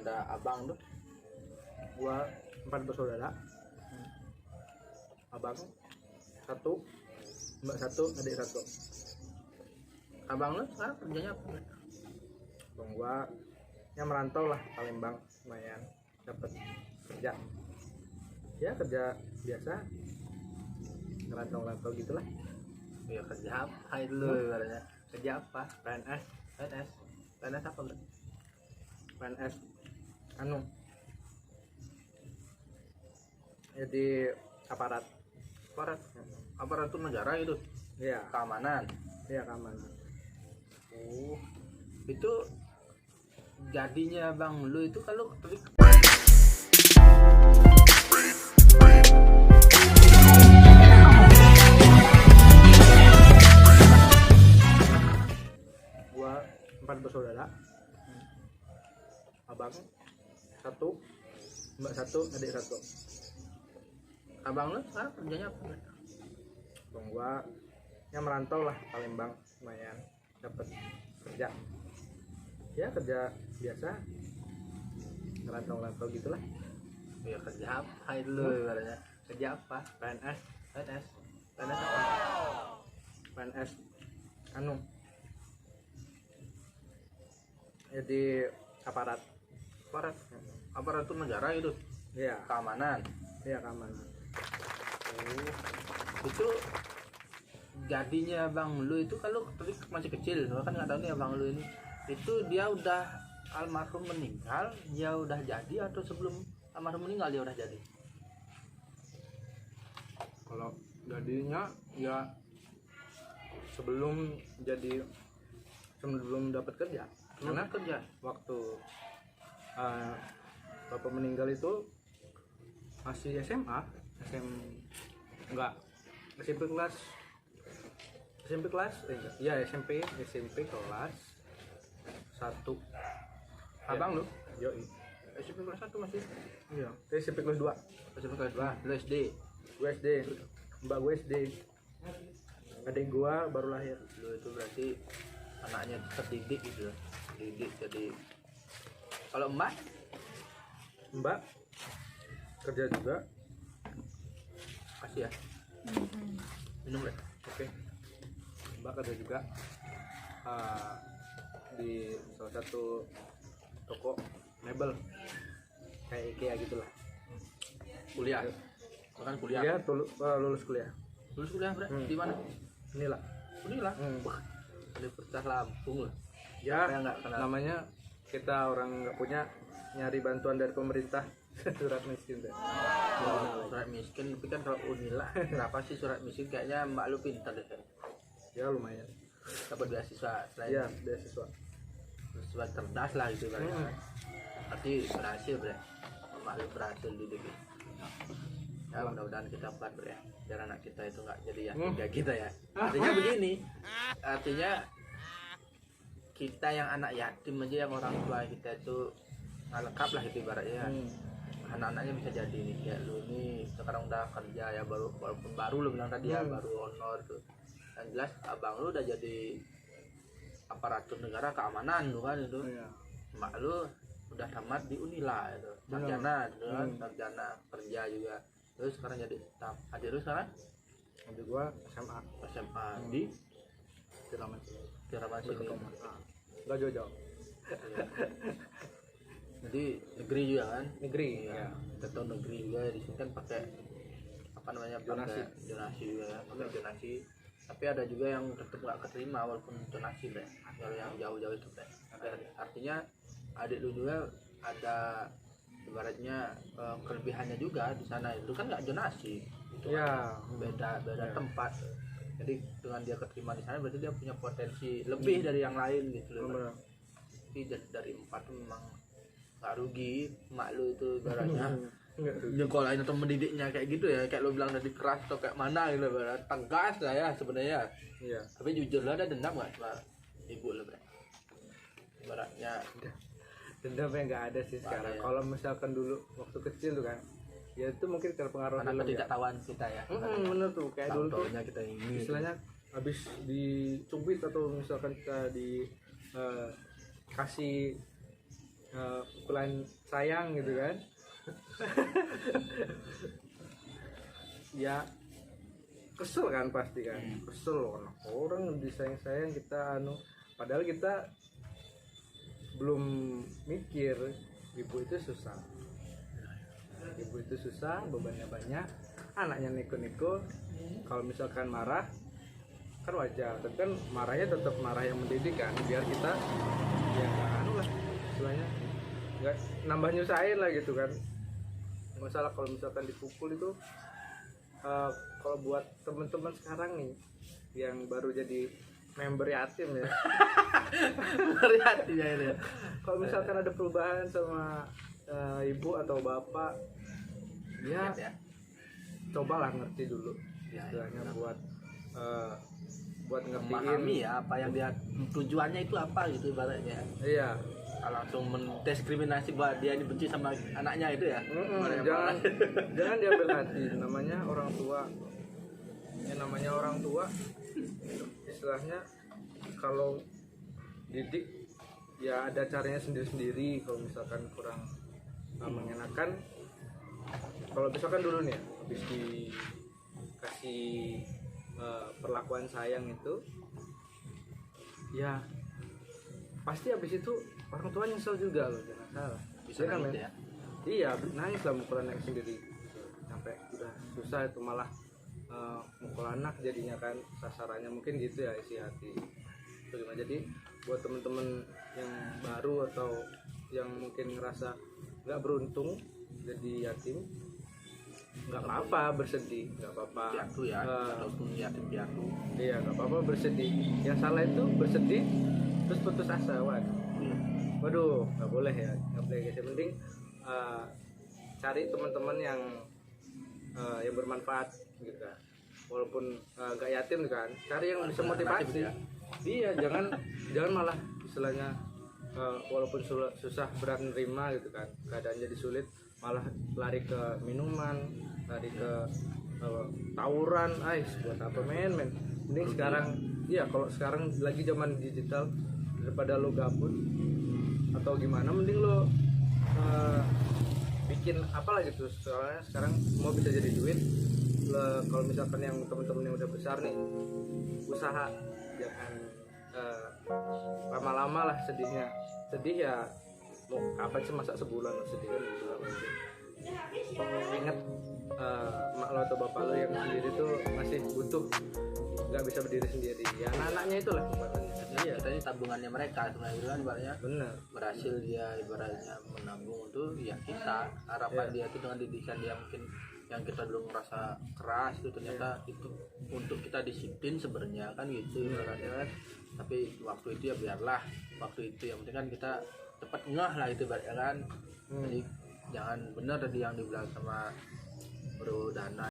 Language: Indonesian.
ada abang tuh. Gua 4 bersaudara. Abang 1, mbak 1, adik 1. Abang lu sekarang kerjanya apa? Bang gua yang merantau lah, Palembang, lumayan dapat kerja. Ya kerja biasa, ngerantau-rantau gitulah. Ya kerja apa itu lu ibaratnya? Kerja apa? PNS, PNS. PNS apa bro? PNS anu. Jadi aparat. Aparat. Aparatur negara gitu. Iya, Keamanan. iya keamanan. Oh. Itu jadinya bang lu itu kalau Gua 4 bersaudara. Abang 1, mbak 1, adik 1. abang lu sekarang kerjanya apa? Bang gua yang merantau lah, Palembang, lumayan dapat kerja. Ya kerja biasa, ngerantau-rantau gitulah. Ya kerja apa itu lu ibaratnya? Kerja apa? PNS, PNS. PNS apa? PNS anu. Jadi aparat. Aparat. Aparatur negara gitu. Iya, Keamanan. iya keamanan. Oh. Itu jadinya bang lu itu kalau tadi masih kecil, gua kan nggak tahu nih abang lu ini itu dia udah almarhum meninggal, dia udah jadi atau sebelum almarhum meninggal dia udah jadi? Kalau jadinya ya sebelum dapat kerja. Karena Karena kerja. waktu bapak meninggal itu masih SMA, enggak SMP kelas ya SMP kelas 1. Abang lu Yoi. SMP kelas 1 masih? Iya, SMP kelas 2. SMP kelas 2, lu SD. Gue SD, mbak gue SD, adik gua baru lahir. Lu itu berarti anaknya terdidik gitu ya. Didik jadi. Kalau Mbak kerja juga. kasih ya. Minum deh. Oke. Mbak kerja juga di salah satu toko mebel kayak IKEA gitulah. Kuliah. Bahkan kuliah. Dia lulus kuliah. Lulus kuliah di mana? Inilah. Inilah. Hmm. Wah, Universitas Lampung lah. Ya, Saya nggak kenal. namanya kita orang nggak punya, nyari bantuan dari pemerintah. Surat miskin deh. Surat miskin, tapi kan kalau Unila kenapa sih surat miskin? Kayaknya mbak lu pintar deh. Ya lumayan. Dapat beasiswa selain Ya beasiswa. beasiswa cerdas lah gitu kan. Berarti berhasil bre. Mbak lu berhasil didik. Ya mudah-mudahan kita kuat bre ya. Biar anak kita itu nggak jadi yatim kayak kita ya. Artinya begini. Artinya kita yang anak yatim aja, yang orang tua kita itu nggak lengkap lah itu ibaratnya. Anak-anaknya bisa jadi nih kayak lu nih sekarang udah kerja ya, walaupun baru lu bilang tadi ya baru honor tuh. Yang jelas abang lu udah jadi aparatur negara keamanan lu kan itu. Iya. Mak lu udah tamat di Unila itu, sarjana gitu kan, sarjana kerja juga. Terus sekarang jadi staf. Adik lu sekarang Adik gua SMA SMA di Kiraman sini. nggak jauh-jauh. Jadi negeri juga kan? Negeri Iya. Kita tahu negeri juga di sini kan pakai apa namanya, Donasi. pakai donasi juga ya, pakai donasi. Tapi ada juga yang tetap nggak keterima walaupun donasi deh. Kalau yang jauh-jauh itu deh. Artinya adik lu juga ada ibaratnya kelebihannya juga di sana. Itu kan nggak donasi. Itu Ya. beda tempat. Jadi dengan dia keterima di sana berarti dia punya potensi lebih dari yang lain gitu loh. Bener. Tapi dari 4 tuh memang nggak rugi mak lu itu ibaratnya nyekolahin atau mendidiknya kayak gitu ya, kayak lo bilang tadi keras atau kayak mana gitu, tegas lah ya sebenarnya. Iya. Tapi jujur lo ada dendam nggak sama ibu lo bre? Ibaratnya Dendamnya nggak ada sih sekarang. ya. Kalau misalkan dulu waktu kecil tuh kan, ya itu mungkin terpengaruh karena film ya. ketidaktahuan kita ya. Bener tuh, kayak dulu tuh Tahu-taunya kita ini istilahnya habis dicubit atau misalkan kita di kasih pukulan sayang gitu kan. Ya kesel kan pasti kan, kesel orang disayang-sayang kita padahal kita belum mikir ibu itu susah, bebannya banyak, anaknya neko-neko. Kalau misalkan marah kan wajar, tapi kan marahnya tetap marah yang mendidik kan, biar kita ya lah istilahnya nggak nambah nyusahin lah gitu kan. Masalah kalau misalkan dipukul itu kalau buat teman-teman sekarang nih yang baru jadi member yatim ya, Berhati ya ini. kalau misalkan ada perubahan sama ibu atau bapak ya, Ya. cobalah ngerti dulu Ya, istilahnya ya. buat ngertiin. Memahami ya apa yang dia tujuannya itu apa gitu ibaratnya. Iya. Langsung mendiskriminasi bahwa dia ini benci sama anaknya itu ya. Jangan diambil hati, namanya orang tua. Namanya orang tua istilahnya kalau didik ya ada caranya sendiri-sendiri. Kalau misalkan kurang mengenakan, kalau misalkan dulu nih habis dikasih perlakuan sayang itu ya pasti habis itu orang tua nyesel juga loh, jangan salah. Bisa Dia kan nangis ya. iya nangis lah mukul anak sendiri sampai udah susah itu malah mukul anak jadinya kan, sasarannya mungkin gitu ya isi hati itu gimana. Jadi buat temen-temen yang baru atau yang mungkin ngerasa nggak beruntung jadi yatim, nggak apa-apa bersedih, nggak apa-apa Piatu ya, ataupun yatim piatu. iya nggak apa-apa bersedih. Yang salah itu bersedih terus putus asa, waduh nggak boleh ya, nggak boleh guys. Yang penting cari teman-teman yang bermanfaat gitu kan, walaupun nggak yatim kan, cari yang bisa motivasi Ya. iya, jangan malah istilahnya walaupun susah berat nerima gitu kan, keadaan jadi sulit, malah lari ke minuman, lari ke tawuran. Buat apa men mending sekarang iya, kalau sekarang lagi zaman digital, daripada lo gabut atau gimana, mending lo bikin apalah gitu. Soalnya sekarang semua bisa jadi duit. Kalau misalkan yang teman-teman yang udah besar nih, usaha, jangan lama-lama lah sedihnya. Sedih ya mau kapan sih, masa sebulan sedih kan gitu lah. Ingat mak lo atau bapak lo yang sendiri tuh masih butuh, nggak bisa berdiri sendiri ya, anak-anaknya itulah ibaratnya. Iya, tadi tabungannya mereka sebenarnya itu kan ibaratnya Benar. berhasil dia ibaratnya menabung itu ya kita harapan dia itu dengan didikan dia mungkin yang kita dulu merasa keras itu ternyata itu untuk kita disiplin sebenarnya kan gitu ibaratnya kan. Tapi waktu itu ya biarlah waktu itu, yang penting kan kita cepat ngeh lah itu ibaratnya kan. Jadi jangan benar tadi yang dibilang sama Bro Dana